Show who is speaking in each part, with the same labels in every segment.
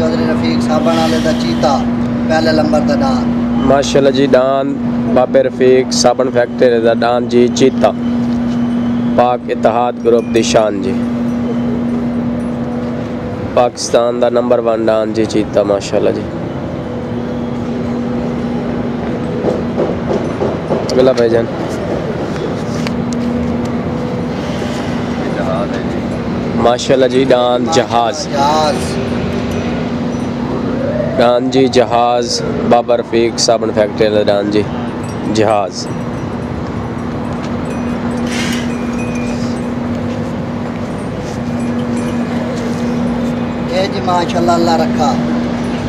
Speaker 1: चौधरी रफीक साबण वाले दा चीता पहले नंबर दा डान।
Speaker 2: माशाल्लाह जी डान बाबे रफीक साबण फैक्ट्री दा डान जी चीता पाक इतिहाद ग्रुप दी शान जी पाकिस्तान दा नंबर 1 डान जी चीता माशाल्लाह जी। अगला भाईजान माशाल्लाह जी डान जहाज डान जी जहाज बाबा रफीक साबण फैक्ट्री वाला डान जी जहाज।
Speaker 1: ये जी माशाल्लाह अल्लाह रखा।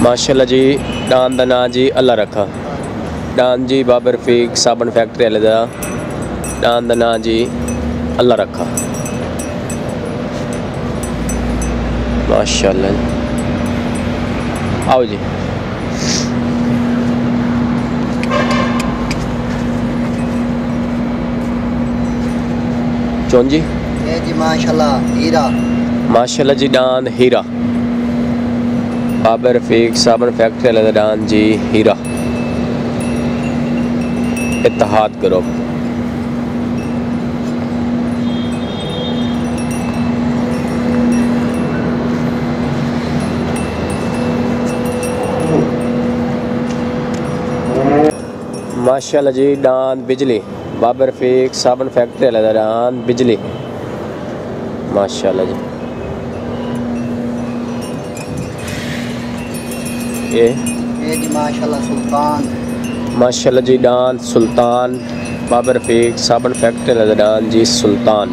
Speaker 2: माशाल्लाह जी डान दा नाम जी अल्लाह रखा। डान जी बाबा रफीक साबण फैक्ट्री वाले दा डान दा नाम जी अल्लाह रखा माशाल्लाह। आओ जी चौन जी
Speaker 1: ये जी माशाल्लाह हीरा।
Speaker 2: माशाल्लाह जी डान हीरा बाबा रफीक साबण फैक्ट्री वाले दा डान जी हीरा इतिहाद ग्रुप। माशाल्लाह जी डान बिजली बाबा रफीक साबण फैक्ट्री वाले दा डान बिजली माशाल्लाह जी। ये
Speaker 1: जी माशाल्लाह सुल्तान।
Speaker 2: माशाल्लाह जी डान सुल्तान बाबा रफीक साबण फैक्ट्री वाले दा डान जी सुल्तान।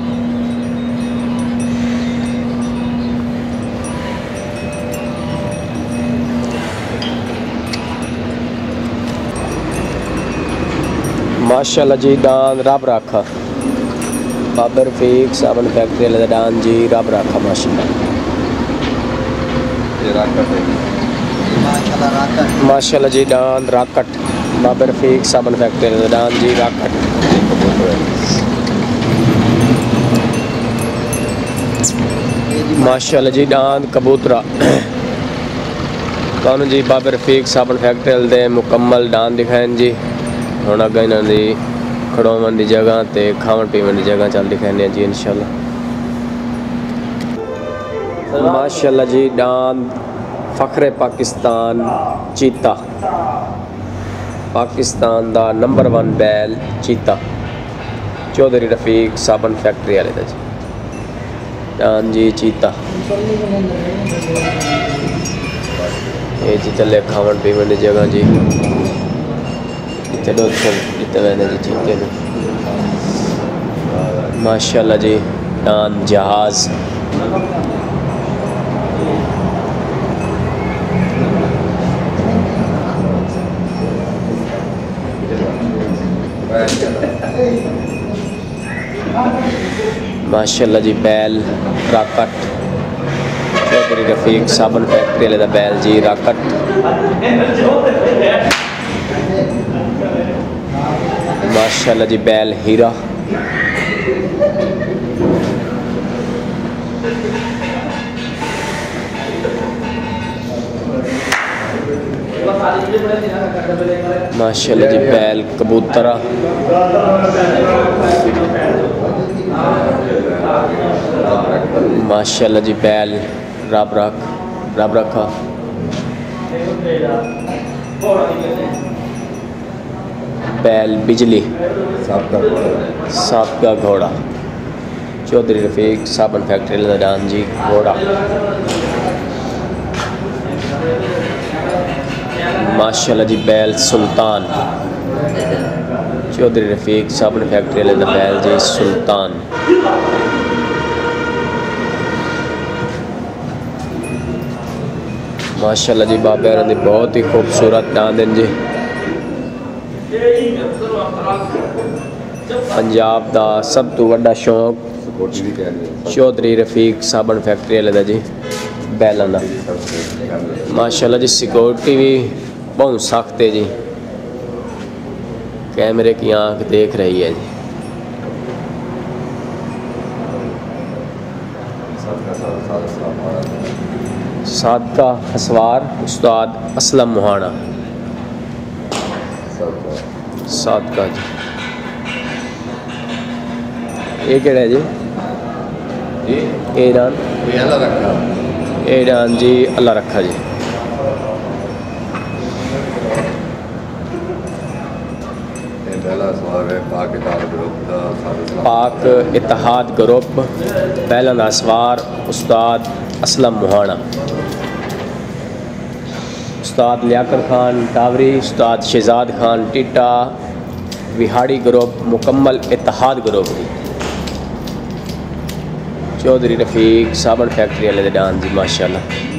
Speaker 2: माशाल्लाह जी डान रब राखा बाबा रफीक साबण फैक्ट्री वाले दा डान जी रब राखा माशाल्लाह। माशाल्लाह जी डान राकट बाबा रफीक साबण फैक्ट्री वाले दा डान जी राकट। माशाल्लाह जी डान कबूतरा कौन जी बाबा रफीक साबण फैक्ट्री वाले दे मुकम्मल डान दिखाएं जी। हुण अगे इन्हां दी खड़ोवन दी जगह ते खावन पीवन दी जगह चल दिखाने जी इंशाल्लाह। माशाल्लाह जी डान फखरे पाकिस्तान चीता पाकिस्तान दा नंबर 1 बैल चीता चौधरी रफीक साबण फैक्ट्री वाले दा जी डान जी चीता। ये जी चले खावन पीवन दी जगह जी चलो मैंने जी चीते ने माशाल्लाह जी डान जहाज माशाल्लाह जी बैल राकट चौधरी रफीक साबण फैक्ट्री वाले दा बैल जी राकट। माशाल्लाह जी बैल हीरा माशाल्लाह जी बैल कबूतरा माशाल्लाह जी बैल रब रखा बैल बिजली साबका घोड़ा चौधरी रफीक साबण फैक्ट्री वाले दा डान जी घोड़ा। माशाल्लाह जी बैल सुल्तान चौधरी रफीक साबण फैक्ट्री वाले दा बैल जी सुल्तान। माशाल्लाह जी बाबे होरां दी बहुत ही खूबसूरत डांद जी। पंजाब दा सब तो वड्डा शौक चौधरी रफीक साबण फैक्ट्री वाले दा जी बैलों का। माशाल्लाह जी सिक्योरिटी भी बहुत सख्त है जी, कैमरे की आंख देख रही है जी। सादका हसवार उस्ताद असलम मुहाना। सादका जी ये केड़ा है जी? ईरान ईरान जी अल्लाह रखा जी। पाक इतिहाद ग्रुप पहला दा सवार उस्ताद असलम मुहाना। उस्ताद लियाकत खान टावरी, उस्ताद शहजाद खान टिट्टा, विहाड़ी ग्रुप मुकम्मल इतिहाद ग्रुप दी। चौधरी रफीक साबन फैक्ट्री वाले डांस जी माशाल्लाह।